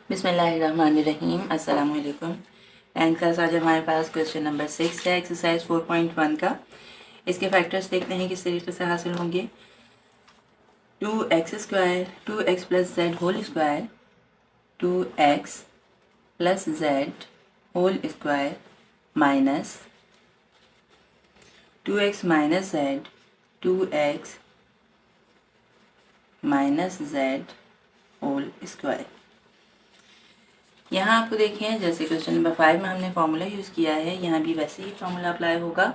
बिस्मिल्लाहिर्रहमानिर्रहीम। अस्सलाम वालेकुम। 9th क्लास आज हमारे पास क्वेश्चन नंबर 6 है एक्सरसाइज 4.1 का। इसके फैक्टर्स देखते हैं किस तरीके से हासिल होंगे। 2x² 2x plus Z whole square 2x plus Z whole square minus 2x minus Z 2x minus Z whole square. यहाँ आपको देखें जैसे क्वेश्चन नंबर 5 में हमने फॉर्मूला यूज़ किया है, यहाँ भी वैसे ही फॉर्मूला अप्लाई होगा।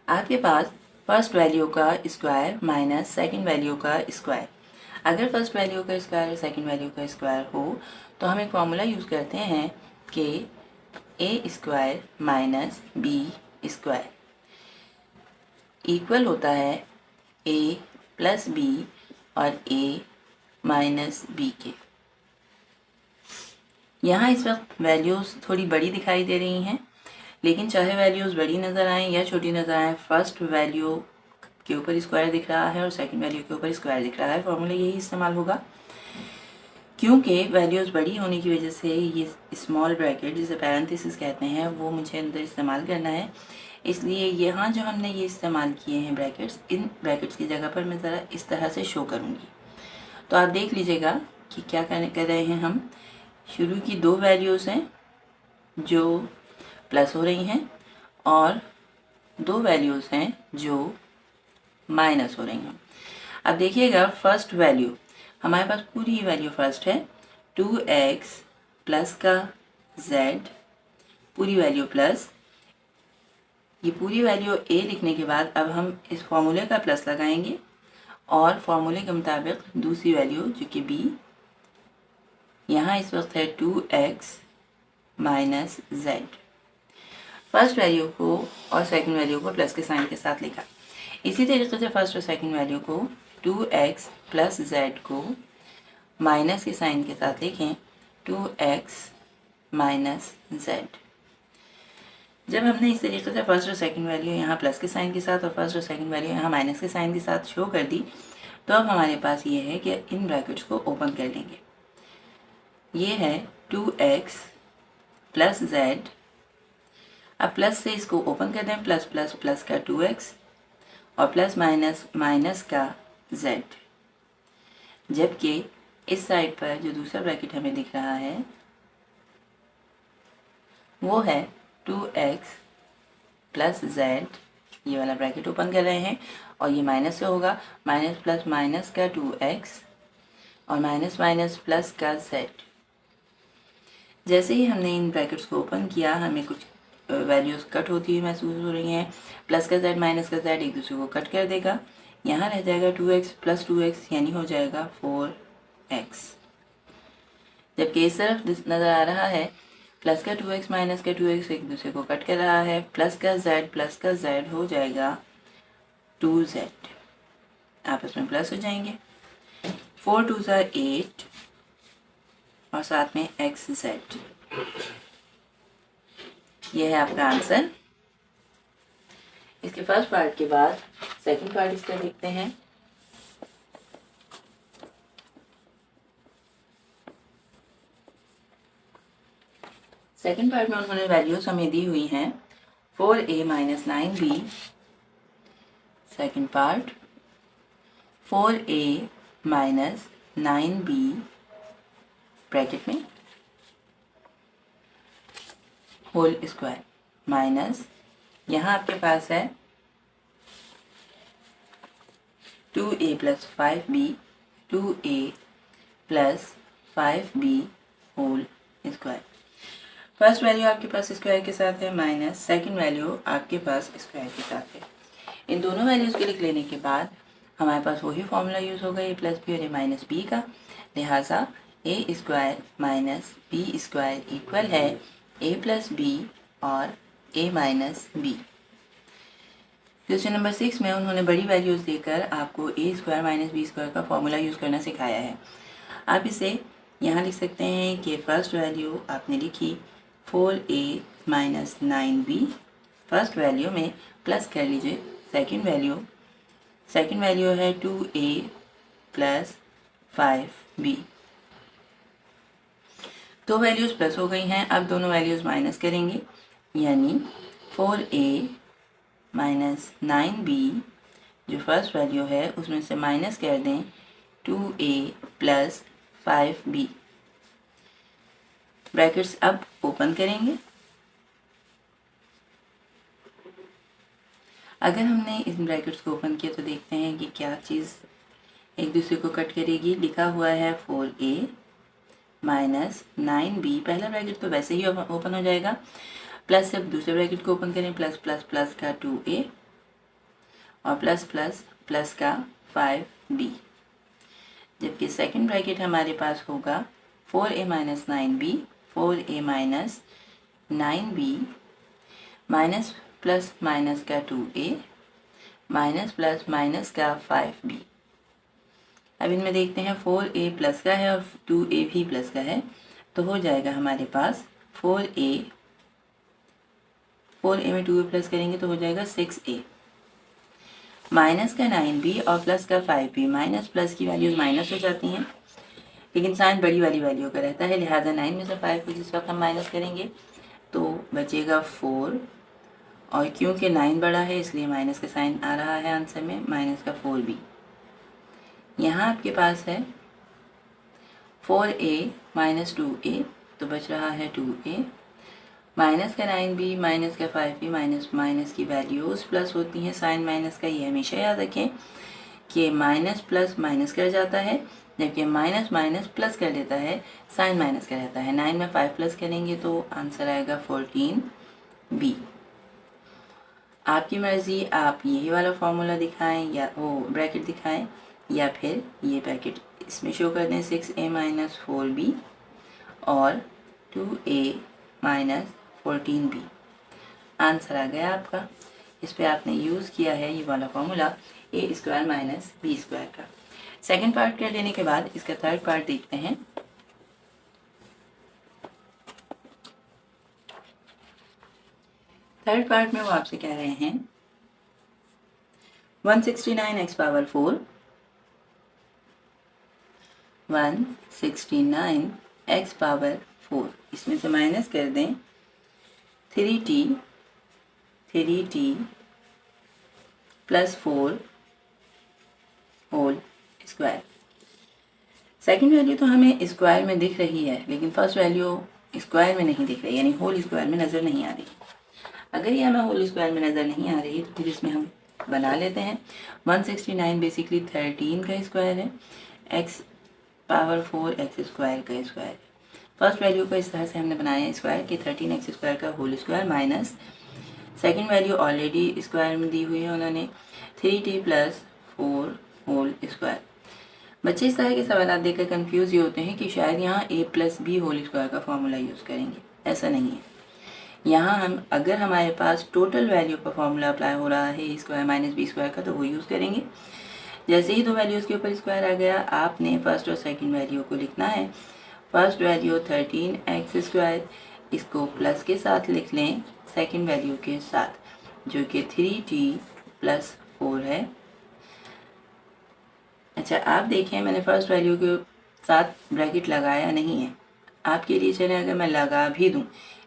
आपके पास फर्स्ट वैल्यू का स्क्वायर माइनस सेकंड वैल्यू का स्क्वायर। अगर फर्स्ट वैल्यू का स्क्वायर और सेकंड वैल्यू का स्क्वायर हो तो हम एक फॉर्मूला यूज़ करते हैं कि A square minus B square equal होता है ए प्लस बी और ए माइनस बी के। यहाँ इस वक्त वैल्यूज़ थोड़ी बड़ी दिखाई दे रही हैं, लेकिन चाहे वैल्यूज़ बड़ी नज़र आएँ या छोटी नज़र आएँ, फर्स्ट वैल्यू के ऊपर स्क्वायर दिख रहा है और सेकंड वैल्यू के ऊपर स्क्वायर दिख रहा है। फॉर्मूला यही इस्तेमाल होगा। क्योंकि वैल्यूज़ बड़ी होने की वजह से ये स्मॉल ब्रैकेट जिसे पैरेंथेसिस कहते हैं वो मुझे अंदर इस्तेमाल करना है, इसलिए यहाँ जो हमने ये इस्तेमाल किए हैं ब्रैकेट्स, इन ब्रैकेट्स की जगह पर मैं ज़रा इस तरह से शो करूँगी। तो आप देख लीजिएगा कि क्या कर रहे हैं हम। शुरू की दो वैल्यूज़ हैं जो प्लस हो रही हैं और दो वैल्यूज़ हैं जो माइनस हो रही हैं। अब देखिएगा फर्स्ट वैल्यू हमारे पास पूरी वैल्यू फर्स्ट है 2x प्लस का z पूरी वैल्यू प्लस ये पूरी वैल्यू a लिखने के बाद अब हम इस फॉर्मूले का प्लस लगाएंगे और फॉर्मूले के मुताबिक दूसरी वैल्यू जो कि b यहाँ इस वक्त है 2x minus Z. First value को और सेकंड वैल्यू को प्लस के साइन के साथ लिखा। इसी तरीके से फर्स्ट और सेकंड वैल्यू को 2x प्लस जेड को माइनस के साइन के साथ लिखें 2x माइनस जेड। जब हमने इस तरीके से फर्स्ट और सेकंड वैल्यू यहाँ प्लस के साइन के साथ और फर्स्ट और सेकंड वैल्यू यहाँ माइनस के साइन के साथ शो कर दी, तो अब हमारे पास ये है कि इन ब्रैकेट्स को ओपन कर लेंगे। ये है 2x प्लस जेड। अब प्लस से इसको ओपन कर दें, प्लस प्लस प्लस का 2x और प्लस माइनस माइनस का z। जबकि इस साइड पर जो दूसरा ब्रैकेट हमें दिख रहा है वो है 2x प्लस z। ये वाला ब्रैकेट ओपन कर रहे हैं और ये माइनस से होगा, माइनस प्लस माइनस का 2x और माइनस माइनस प्लस का z। जैसे ही हमने इन ब्रैकेट्स को ओपन किया हमें कुछ वैल्यूज़ कट होती हुई महसूस हो रही हैं। प्लस का z माइनस का z एक दूसरे को कट कर देगा। यहाँ रह जाएगा 2x प्लस 2x यानी हो जाएगा 4x। जबकि इस तरफ नज़र आ रहा है प्लस का 2x माइनस का 2x एक दूसरे को कट कर रहा है। प्लस का z हो जाएगा 2z, आपस में प्लस हो जाएंगे। 4 2 8 और साथ में xz। यह है आपका आंसर। इसके फर्स्ट पार्ट के बाद सेकंड पार्ट इसका देखते हैं। सेकंड पार्ट में उन्होंने वैल्यूज हमें दी हुई हैं 4a minus 9b। Second part 4a minus 9b bracket में होल स्क्वायर माइनस यहाँ आपके पास है 2a plus 5b 2a plus 5b whole square. First value आपके पास स्क्वायर के साथ है माइनस सेकंड वैल्यू आपके पास स्क्वायर के साथ है। इन दोनों वैल्यूज़ को लिख लेने के बाद हमारे पास वही फॉर्मूला यूज़ होगा a प्लस बी और a माइनस बी का। लिहाजा a square minus B square equal है a प्लस बी और a minus B. Question number 6 में उन्होंने बड़ी वैल्यूज़ देकर आपको a square minus B square का फॉर्मूला यूज़ करना सिखाया है। आप इसे यहाँ लिख सकते हैं कि फर्स्ट वैल्यू आपने लिखी 4a minus 9b। First value में प्लस कर लीजिए सेकंड वैल्यू है 2a प्लस 5b। दो वैल्यूज़ प्लस हो गई हैं, अब दोनों वैल्यूज़ माइनस करेंगे, यानी 4a माइनस 9b जो फर्स्ट वैल्यू है उसमें से माइनस कर दें 2a प्लस 5b। ब्रैकेट्स अब ओपन करेंगे। अगर हमने इस ब्रैकेट्स को ओपन किया तो देखते हैं कि क्या चीज़ एक दूसरे को कट करेगी। लिखा हुआ है 4a माइनस 9b, पहला ब्रैकेट तो वैसे ही ओपन हो जाएगा, प्लस से दूसरे ब्रैकेट को ओपन करें, प्लस प्लस प्लस का 2a और प्लस प्लस प्लस का 5b, जबकि सेकंड ब्रैकेट हमारे पास होगा 4a minus 9b, 4a minus 9b minus plus minus का 2a माइनस प्लस माइनस का 5b। अब इनमें देखते हैं 4a प्लस का है और 2a भी प्लस का है, तो हो जाएगा हमारे पास 4a में 2a प्लस करेंगे तो हो जाएगा 6a माइनस का 9b और प्लस का 5b। माइनस प्लस की वैल्यूज माइनस हो जाती हैं, लेकिन साइन बड़ी वाली वैल्यू का रहता है, लिहाजा 9 में से 5 को जिस वक्त हम माइनस करेंगे तो बचेगा 4, और क्योंकि 9 बड़ा है इसलिए माइनस का साइन आ रहा है आंसर में, माइनस का 4b। यहाँ आपके पास है 4a माइनस 2a, तो बच रहा है 2a माइनस का 9b माइनस का 5b। माइनस माइनस की वैल्यूज प्लस होती हैं, साइन माइनस का ये हमेशा याद रखें कि माइनस प्लस माइनस कर जाता है, जबकि माइनस माइनस प्लस कर देता है, साइन माइनस का रहता है। 9 में 5 प्लस करेंगे तो आंसर आएगा 14b। आपकी मर्ज़ी, आप यही वाला फॉर्मूला दिखाएं या वो ब्रैकेट दिखाएं या फिर ये ब्रैकेट इसमें शो कर दें 6a माइनस 4b और 2a माइनस 14b। आंसर आ गया आपका। इस पे आपने यूज़ किया है ये वाला formula a square minus b square का। सेकंड पार्ट कर लेने के बाद इसका थर्ड पार्ट देखते हैं। थर्ड पार्ट में वो आपसे कह रहे हैं 169x पावर 4, 169x पावर 4, इसमें से माइनस कर दें 3t plus 4 whole square. Second value तो हमें स्क्वायर में दिख रही है, लेकिन फर्स्ट वैल्यू स्क्वायर में नहीं दिख रही, यानी होल स्क्वायर में नज़र नहीं आ रही। अगर ये हमें होल स्क्वायर में नज़र नहीं आ रही तो फिर इसमें हम बना लेते हैं। 169 बेसिकली 13 का स्क्वायर है, x पावर 4 एक्स स्क्वायर का स्क्वायर है। फर्स्ट वैल्यू को इस तरह से हमने बनाया स्क्वायर कि 13x स्क्वायर का whole square minus second value already square में दी हुई है उन्होंने 3t प्लस 4 होल स्क्वायर। बच्चे इस तरह के सवाल देकर कंफ्यूज ये होते हैं कि शायद यहाँ a plus B whole square का फॉर्मूला यूज़ करेंगे। ऐसा नहीं है, यहाँ हम अगर हमारे पास टोटल वैल्यू का फॉर्मूला अप्लाई हो रहा है स्क्वायर माइनस बी स्क्वायर का, तो वो यूज़ करेंगे। जैसे ही दो वैल्यूज़ के ऊपर स्क्वायर आ गया, आपने फर्स्ट और सेकंड वैल्यू को लिखना है। फर्स्ट वैल्यू 13x स्क्वायर, इसको प्लस के साथ लिख लें सेकंड वैल्यू के साथ, जो कि 3t प्लस 4 है। अच्छा, आप देखें मैंने फर्स्ट वैल्यू के साथ ब्रैकेट लगाया नहीं है, आपके लिए चले अगर मैं लगा भी दूं,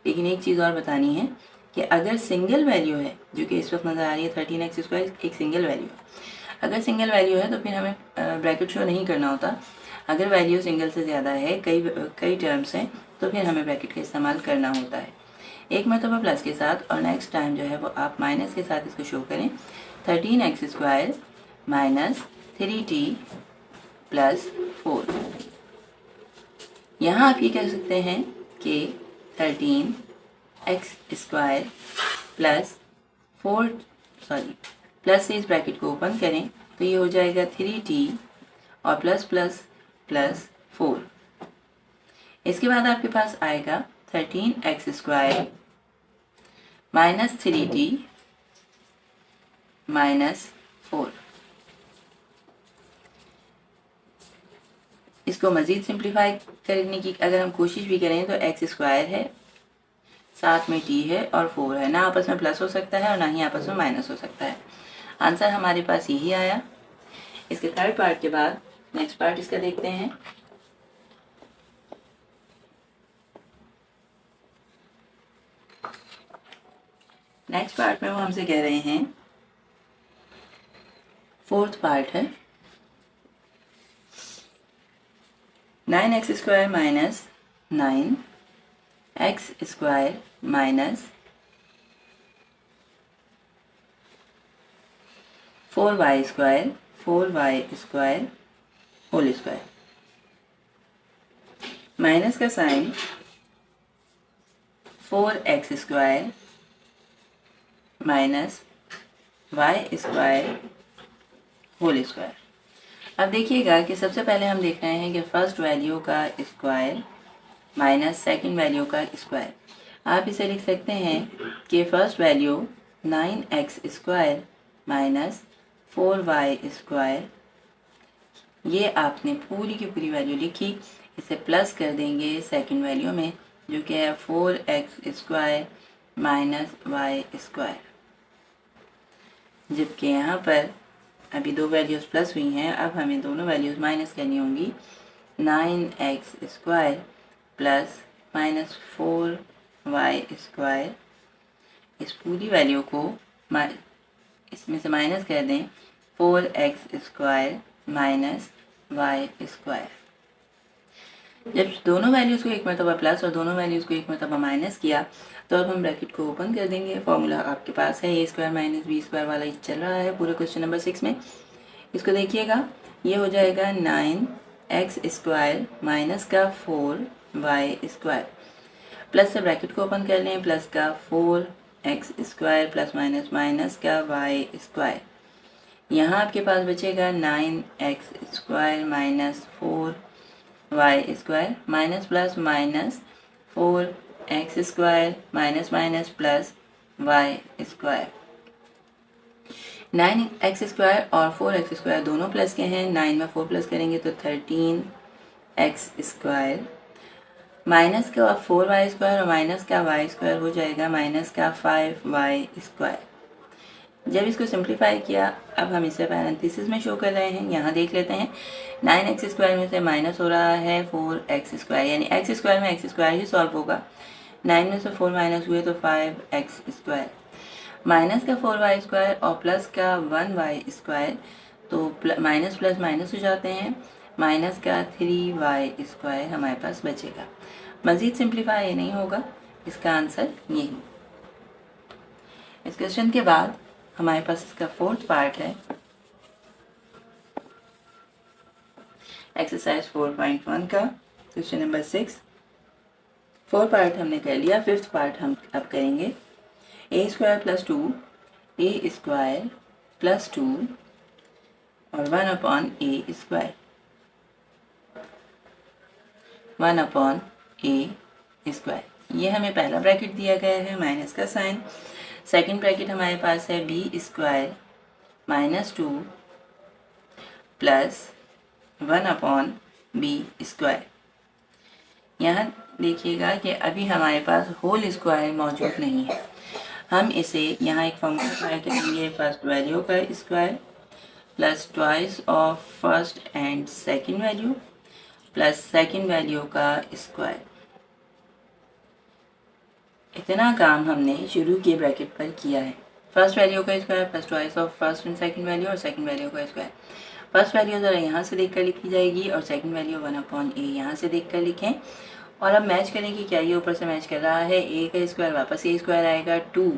लेकिन एक चीज़ और बतानी है कि अगर सिंगल वैल्यू है, जो कि इस वक्त नज़र आ रही है 13x स्क्वायर एक सिंगल वैल्यू है, अगर सिंगल वैल्यू है तो फिर हमें ब्रैकेट शो नहीं करना होता। अगर वैल्यू सिंगल से ज़्यादा है, कई टर्म्स हैं, तो फिर हमें ब्रैकेट का इस्तेमाल करना होता है। एक मरतबा प्लस के साथ और नेक्स्ट टाइम जो है वो आप माइनस के साथ इसको शो करें। 13x square minus 3t plus 4। यहाँ आप ये कह सकते हैं कि 13x स्क्वायर प्लस 4 प्लस से इस ब्रैकेट को ओपन करें तो ये हो जाएगा 3t और प्लस प्लस प्लस 4। इसके बाद आपके पास आएगा 13x square minus 3t minus 4। इसको मज़ीद सिंप्लीफाई करने की अगर हम कोशिश भी करें तो x स्क्वायर है, साथ में t है और 4 है, ना आपस में प्लस हो सकता है और ना ही आपस में माइनस हो सकता है। आंसर हमारे पास यही आया। इसके थर्ड पार्ट के बाद नेक्स्ट पार्ट इसका देखते हैं। नेक्स्ट पार्ट में वो हमसे कह रहे हैं, फोर्थ पार्ट है 9x² minus 9x² minus 4y² whole square. Minus का sign 4x² minus y² whole square. अब देखिएगा कि सबसे पहले हम देख रहे हैं कि फर्स्ट वैल्यू का स्क्वायर माइनस सेकंड वैल्यू का स्क्वायर। आप इसे लिख सकते हैं कि first value 9x² minus 4y², ये आपने पूरी की पूरी वैल्यू लिखी। इसे प्लस कर देंगे सेकंड वैल्यू में, जो कि है 4x² माइनस y², जबकि यहाँ पर अभी दो वैल्यूज़ प्लस हुई हैं, अब हमें दोनों वैल्यूज़ माइनस करनी होंगी। 9x² प्लस माइनस 4y², इस पूरी वैल्यू को इसमें से माइनस कर दें 4x² माइनस y²। जब दोनों वैल्यूज़ को एक मरतबा प्लस और दोनों वैल्यूज़ को एक मरतबा माइनस किया, तो अब हम ब्रैकेट को ओपन कर देंगे। फॉर्मूला आपके पास है, a² माइनस b² वाला चल रहा है पूरे क्वेश्चन नंबर 6 में। इसको देखिएगा, ये हो जाएगा 9x² माइनस का 4y² प्लस से ब्रैकेट को ओपन कर लें, प्लस का 4x² प्लस माइनस माइनस का y²। यहाँ आपके पास बचेगा 9x² minus 4y² minus plus minus 4x² minus minus plus y²। 9x² और 4x² दोनों प्लस के हैं। 9 में 4 प्लस करेंगे तो 13x² माइनस का 4y² और माइनस का y² हो जाएगा माइनस का 5y²। जब इसको सिंप्लीफाई किया, अब हम इसे पैरेंथेसिस में शो कर रहे हैं। यहाँ देख लेते हैं, 9x² में से माइनस हो रहा है 4x², यानी x² में x² ही सॉल्व होगा। 9 में से 4 माइनस हुए तो 5x², माइनस का 4y² और प्लस का 1y², तो माइनस प्लस माइनस हो जाते हैं, माइनस का 3y² हमारे पास बचेगा। मज़ीद सिंप्लीफाई नहीं होगा, इसका आंसर यही। इस क्वेश्चन के बाद हमारे पास इसका फोर्थ पार्ट है, एक्सरसाइज 4.1 का क्वेश्चन नंबर 6। 4 पार्ट हमने कर लिया, 5th पार्ट हम अब करेंगे। a² प्लस 2 a² प्लस 2 और 1/a², 1/a²। ये हमें पहला ब्रैकेट दिया गया है, माइनस का साइन। सेकंड ब्रैकेट हमारे पास है b² माइनस 2 प्लस 1/b²। यहाँ देखिएगा कि अभी हमारे पास होल स्क्वायर मौजूद नहीं है। हम इसे यहाँ एक फॉर्मूला अप्लाई करेंगे, फर्स्ट वैल्यू का square plus twice of first and second value plus second value का स्क्वायर। इतना काम हमने शुरू के ब्रैकेट पर किया है। फर्स्ट वैल्यू का square plus twice of first and second value और सेकंड वैल्यू का स्क्वायर। फर्स्ट वैल्यू ज़रा यहाँ से देखकर लिखी जाएगी और सेकंड वैल्यू 1/a यहाँ से देखकर लिखें। और अब मैच करें कि क्या ये ऊपर से मैच कर रहा है। a का स्क्वायर वापस a² आएगा 2,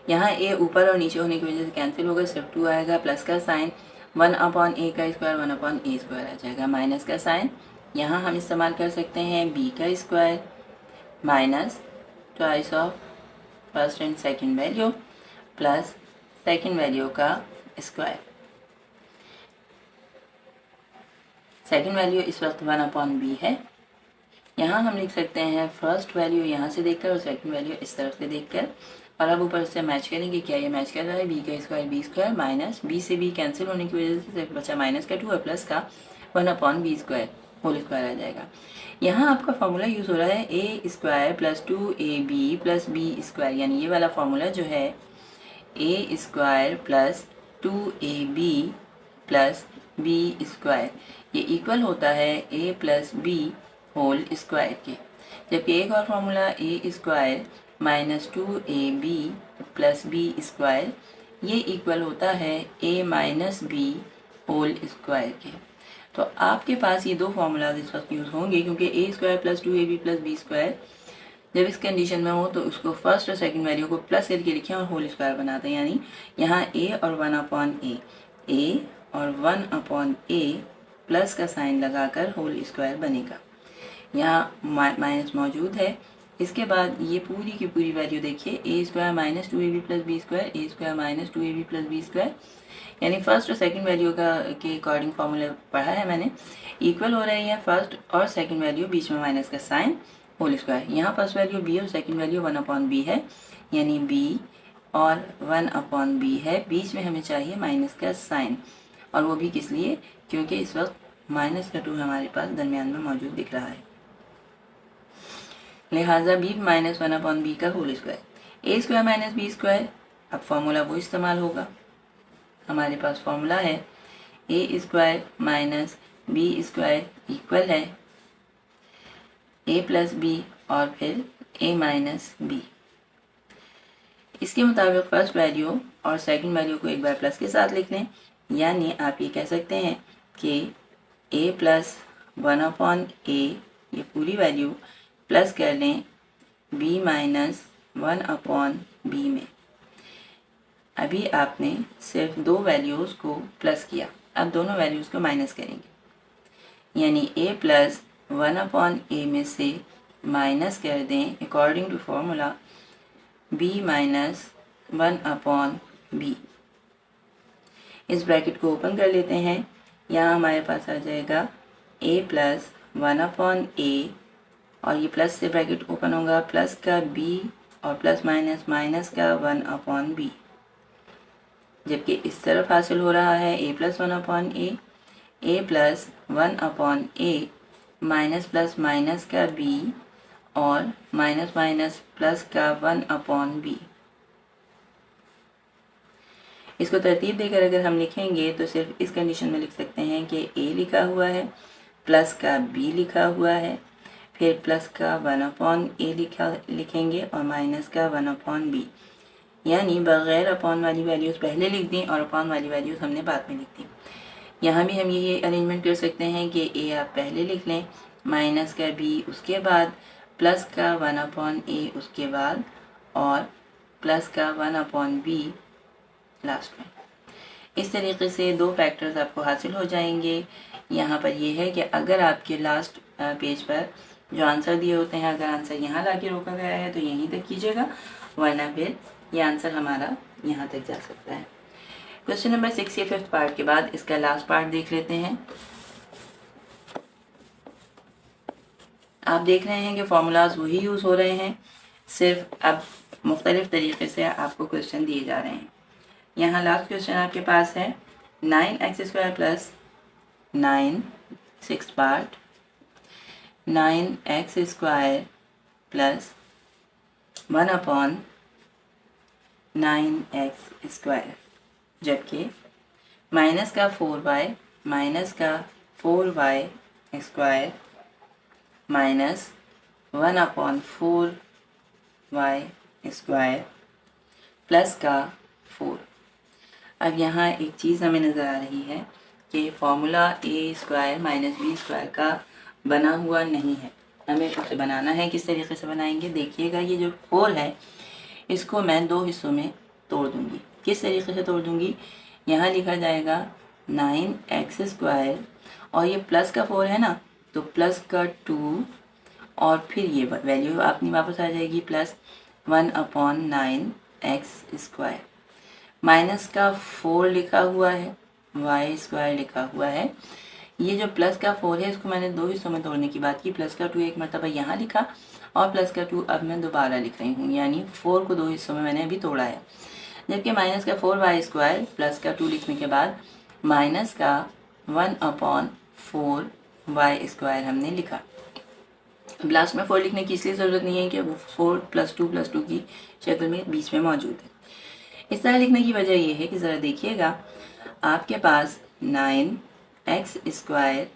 यहाँ a ऊपर और नीचे होने की वजह से कैंसिल होगा, सिर्फ 2 आएगा। प्लस का साइन 1/a का स्क्वायर 1/a² आ जाएगा। माइनस का साइन यहाँ हम इस्तेमाल कर सकते हैं b का square minus twice of first and second value plus second value का स्क्वायर। सेकंड वैल्यू इस वक्त 1/b है। यहाँ हम लिख सकते हैं फर्स्ट वैल्यू यहाँ से देखकर और सेकंड वैल्यू इस तरफ से देखकर, और अब ऊपर से मैच करेंगे। क्या ये मैच कर रहा है? b का स्क्वायर b² माइनस b से b कैंसिल होने की वजह से सिर्फ बचा माइनस का 2 और प्लस का 1/b² होल स्क्वायर आ जाएगा। यहाँ आपका फॉर्मूला यूज़ हो रहा है a² plus 2ab plus b², यानी ये वाला फॉर्मूला जो है a² plus 2ab plus b², ये इक्वल होता है a plus b whole square के। जबकि एक और formula A square minus 2ab plus B square, ये इक्वल होता है a minus B whole square के। तो आपके पास ये दो फार्मूलाज इस वक्त यूज़ होंगे, क्योंकि A square plus 2ab plus B square जब इस कंडीशन में हो तो उसको फर्स्ट और सेकंड वैल्यू को प्लस करके लिखें और होल स्क्वायर बनाते हैं, यानी यहाँ a और 1/a, a और 1/a प्लस का साइन लगाकर होल स्क्वायर बनेगा। यहाँ माइनस मौजूद है। इसके बाद ये पूरी की पूरी वैल्यू देखिए, A square minus 2ab plus B square, A square minus 2ab plus B square, यानी फर्स्ट और सेकंड वैल्यू का के अकॉर्डिंग फार्मूला पढ़ा है मैंने, इक्वल हो रही है फर्स्ट और सेकंड वैल्यू, बीच में माइनस का साइन, होल स्क्वायर। यहाँ फर्स्ट वैल्यू b और सेकंड वैल्यू 1/b है, यानी b और 1/b है, बीच में हमें चाहिए माइनस का साइन, और वो भी किस लिए, क्योंकि इस वक्त माइनस का 2 हमारे पास दरमियान में मौजूद दिख रहा है, लिहाजा b माइनस 1/b का whole square. A square minus B square, अब फॉर्मूला वो इस्तेमाल होगा। हमारे पास फॉर्मूला है A square minus B square equal है a प्लस बी और फिर a माइनस बी। इसके मुताबिक फर्स्ट वैल्यू और सेकंड वैल्यू को एक बार प्लस के साथ लिख लें, यानी आप ये कह सकते हैं कि a प्लस 1/a ये पूरी वैल्यू प्लस कर लें b माइनस 1/b में। अभी आपने सिर्फ दो वैल्यूज़ को प्लस किया, अब दोनों वैल्यूज़ को माइनस करेंगे, यानी a प्लस 1/a में से माइनस कर दें according to formula b minus 1/b। इस ब्रैकेट को ओपन कर लेते हैं, यहाँ हमारे पास आ जाएगा a प्लस 1/a और ये प्लस से ब्रैकेट ओपन होगा, प्लस का b और प्लस माइनस माइनस का 1/b, जबकि इस तरफ हासिल हो रहा है a plus 1/a, a plus 1/a minus plus minus का b और माइनस माइनस प्लस का 1/b। इसको तरतीब देकर अगर हम लिखेंगे तो सिर्फ इस कंडीशन में लिख सकते हैं कि a लिखा हुआ है, प्लस का b लिखा हुआ है, फिर प्लस का 1/a लिखेंगे और माइनस का 1/b, यानी बगैर अपॉन वाली वैल्यूज़ पहले लिख दी और अपॉन वाली वैल्यूज़ हमने बाद में लिख दी। यहाँ भी हम ये अरेंजमेंट कर सकते हैं कि a आप पहले लिख लें, माइनस का b उसके बाद, प्लस का 1/a उसके बाद और प्लस का 1/b लास्ट में। इस तरीके से दो फैक्टर्स आपको हासिल हो जाएंगे। यहाँ पर यह है कि अगर आपके लास्ट पेज पर जो आंसर दिए होते हैं, अगर आंसर यहाँ ला के रोका गया है तो यहीं तक कीजिएगा, वरना फिर ये आंसर हमारा यहाँ तक जा सकता है। क्वेश्चन नंबर 6 के 5th पार्ट के बाद इसका लास्ट पार्ट देख लेते हैं। आप देख रहे हैं कि फार्मूलाज वही यूज़ हो रहे हैं, सिर्फ अब मुख्तलिफ तरीके से आपको क्वेश्चन दिए जा रहे हैं। यहाँ लास्ट क्वेश्चन आपके पास है 9x² plus 9 6th part 9x² plus 1/9x², जबकि माइनस का 4y माइनस का 4y² माइनस 1/4y² प्लस का 4। अब यहाँ एक चीज़ हमें नज़र आ रही है कि फार्मूला a² माइनस b² का बना हुआ नहीं है, हमें उसे बनाना है। किस तरीके से बनाएंगे देखिएगा। ये जो 4 है इसको मैं दो हिस्सों में तोड़ दूँगी। किस तरीके से तोड़ दूँगी, यहाँ लिखा जाएगा 9x² और ये प्लस का 4 है ना, तो प्लस का 2 और फिर ये वैल्यू अपनी वापस आ जाएगी प्लस 1/9x²। माइनस का 4 लिखा हुआ है, y² लिखा हुआ है। ये जो प्लस का 4 है इसको मैंने दो हिस्सों में तोड़ने की बात की। प्लस का 2 एक मरतबा यहाँ लिखा और प्लस का 2 अब मैं दोबारा लिख रही हूँ, यानी 4 को दो हिस्सों में मैंने अभी तोड़ा है। जबकि माइनस का 4y² प्लस का 2 लिखने के बाद माइनस का 1/4y² हमने लिखा। अब लास्ट में 4 लिखने की इसलिए ज़रूरत नहीं है कि वो 4 + 2 + 2 की शक्ल में बीच में मौजूद है। इस तरह लिखने की वजह यह है कि ज़रा देखिएगा, आपके पास 9x²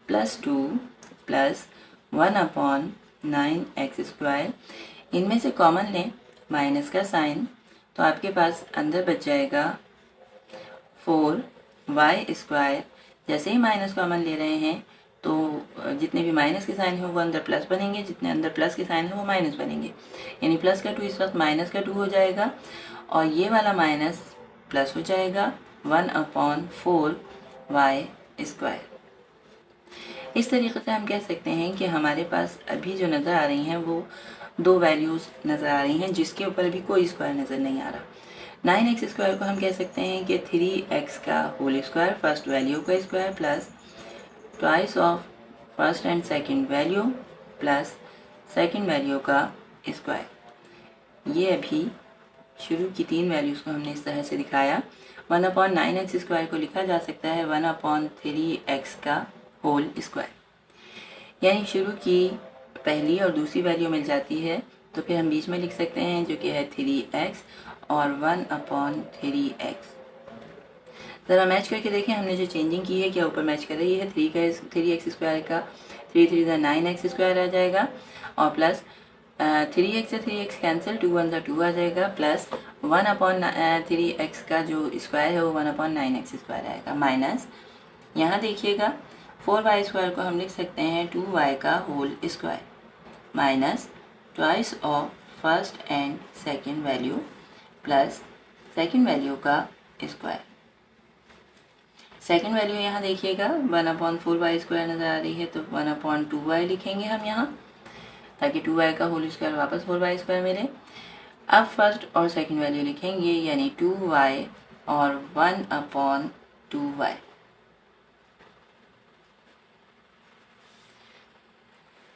+ 2 + 1/9 9x²। इनमें से कॉमन लें माइनस का साइन, तो आपके पास अंदर बच जाएगा 4y²। जैसे ही माइनस कॉमन ले रहे हैं तो जितने भी माइनस के साइन हैं वो अंदर प्लस बनेंगे, जितने अंदर प्लस के साइन हैं वो माइनस बनेंगे, यानी प्लस का 2 इस वक्त माइनस का 2 हो जाएगा और ये वाला माइनस प्लस हो जाएगा 1/4y²। इस तरीके से हम कह सकते हैं कि हमारे पास अभी जो नज़र आ रही हैं वो दो वैल्यूज़ नज़र आ रही हैं जिसके ऊपर अभी कोई स्क्वायर नज़र नहीं आ रहा। 9x² को हम कह सकते हैं कि 3x का होल स्क्वायर, फर्स्ट वैल्यू का square plus twice of first and second value plus second value का स्क्वायर। ये अभी शुरू की तीन वैल्यूज़ को हमने इस तरह से दिखाया। 1/9x² को लिखा जा सकता है 1/3x का होल स्क्वायर, यानी शुरू की पहली और दूसरी वैल्यू मिल जाती है तो फिर हम बीच में लिख सकते हैं जो कि है 3x और 1/3x। ज़रा मैच करके देखें हमने जो चेंजिंग की है क्या ऊपर मैच कर रही है। 3x² का 3 3 9x² आ जाएगा और प्लस 3x से 3x कैंसिल, 2 1 2 आ जाएगा प्लस 1/3x का जो स्क्वायर है वो 1/9x² आएगा माइनस, यहाँ देखिएगा 4y² को हम लिख सकते हैं 2y का whole square minus twice of first and second value plus second value का स्क्वायर। सेकंड वैल्यू यहाँ देखिएगा 1/4y² नज़र आ रही है तो 1/2y लिखेंगे हम यहाँ ताकि 2y का होल स्क्वायर वापस 4y² मिले। अब फर्स्ट और सेकंड वैल्यू लिखेंगे यानी 2y और 1/2y।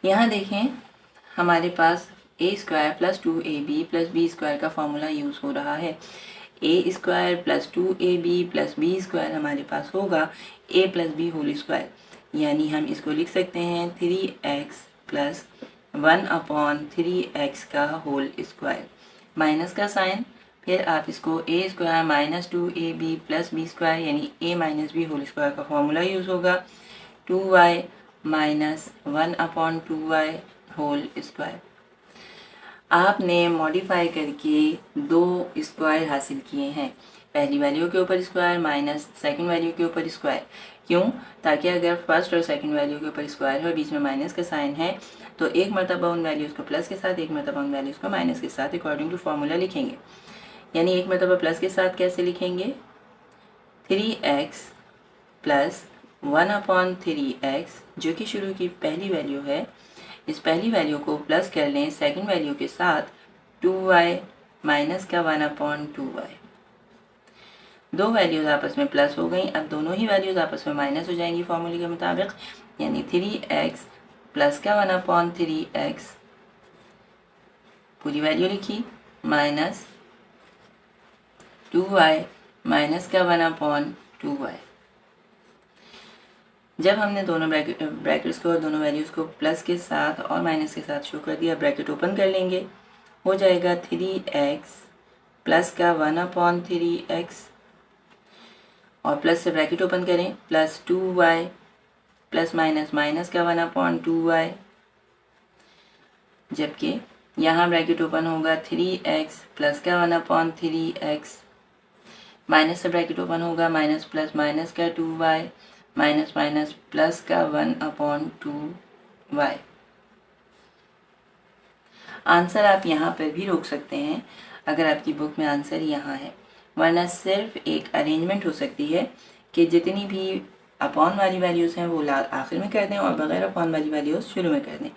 यहाँ देखें हमारे पास a² + 2ab + b² का फॉर्मूला यूज़ हो रहा है। a² + 2ab + b² हमारे पास होगा a + b होल स्क्वायर, यानी हम इसको लिख सकते हैं 3x + 1/3x का होल स्क्वायर माइनस का साइन, फिर आप इसको a² - 2ab + b² यानी a - b होल स्क्वायर का फॉर्मूला यूज़ होगा 2y - 1/2y होल स्क्वायर। आपने मॉडिफाई करके दो स्क्वायर हासिल किए हैं, पहली वैल्यू के ऊपर स्क्वायर माइनस सेकंड वैल्यू के ऊपर स्क्वायर। क्यों? ताकि अगर फर्स्ट और सेकंड वैल्यू के ऊपर स्क्वायर है और बीच में माइनस का साइन है तो एक मरतबा उन वैल्यूज़ को प्लस के साथ, एक मरतबा उन वैल्यूज़ को माइनस के साथ अकॉर्डिंग टू फार्मूला लिखेंगे। यानी एक मरतबा प्लस के साथ कैसे लिखेंगे 3x + 1/3x जो कि शुरू की पहली वैल्यू है, इस पहली वैल्यू को प्लस कर लें सेकंड वैल्यू के साथ 2y माइनस का 1/2y। दो वैल्यूज़ आपस में प्लस हो गई, अब दोनों ही वैल्यूज़ आपस में माइनस हो जाएंगी फॉर्मूले के मुताबिक, यानी 3x प्लस का 1/3x पूरी वैल्यू लिखी माइनस 2y माइनस का 1/2y। जब हमने दोनों ब्रैकेट्स को और दोनों वैल्यूज़ को प्लस के साथ और माइनस के साथ शो कर दिया, ब्रैकेट ओपन कर लेंगे, हो जाएगा 3x प्लस का 1/3x और प्लस से ब्रैकेट ओपन करें प्लस 2y प्लस माइनस का 1/2y, जबकि यहाँ ब्रैकेट ओपन होगा 3x प्लस का 1/3x माइनस से ब्रैकेट ओपन होगा माइनस का 2y माइनस प्लस का 1/2y। आंसर आप यहाँ पर भी रोक सकते हैं अगर आपकी बुक में आंसर यहाँ है, वरना सिर्फ एक अरेंजमेंट हो सकती है कि जितनी भी अपॉन वाली वैल्यूज़ हैं वो आखिर में कर दें और बगैर अपॉन वाली वैल्यूज़ शुरू में कर दें।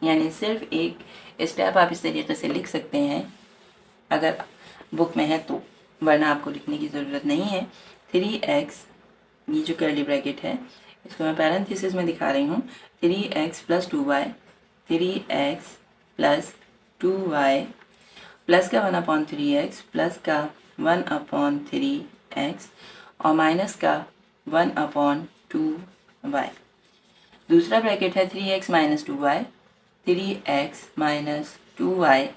यानी सिर्फ एक स्टेप आप इस तरीके से लिख सकते हैं अगर बुक में है तो, वरना आपको लिखने की ज़रूरत नहीं है। 3x ये जो कर्ली ब्रैकेट है इसको मैं पैरेंथेसिस में दिखा रही हूँ, 3x + 2y 3x + 2y plus का 1/3x प्लस का 1/3x और माइनस का 1/2y। दूसरा ब्रैकेट है 3x - 2y 3x - 2y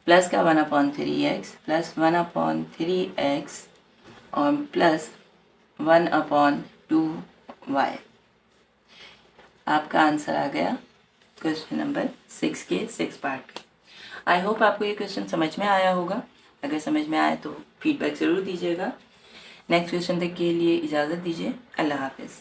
plus का 1/3x प्लस 1/3x और प्लस 1/2y। आपका आंसर आ गया क्वेश्चन नंबर 6 के 6 पार्ट। आई होप आपको ये क्वेश्चन समझ में आया होगा। अगर समझ में आए तो फीडबैक ज़रूर दीजिएगा। नेक्स्ट क्वेश्चन तक के लिए इजाज़त दीजिए। अल्लाह हाफिज़।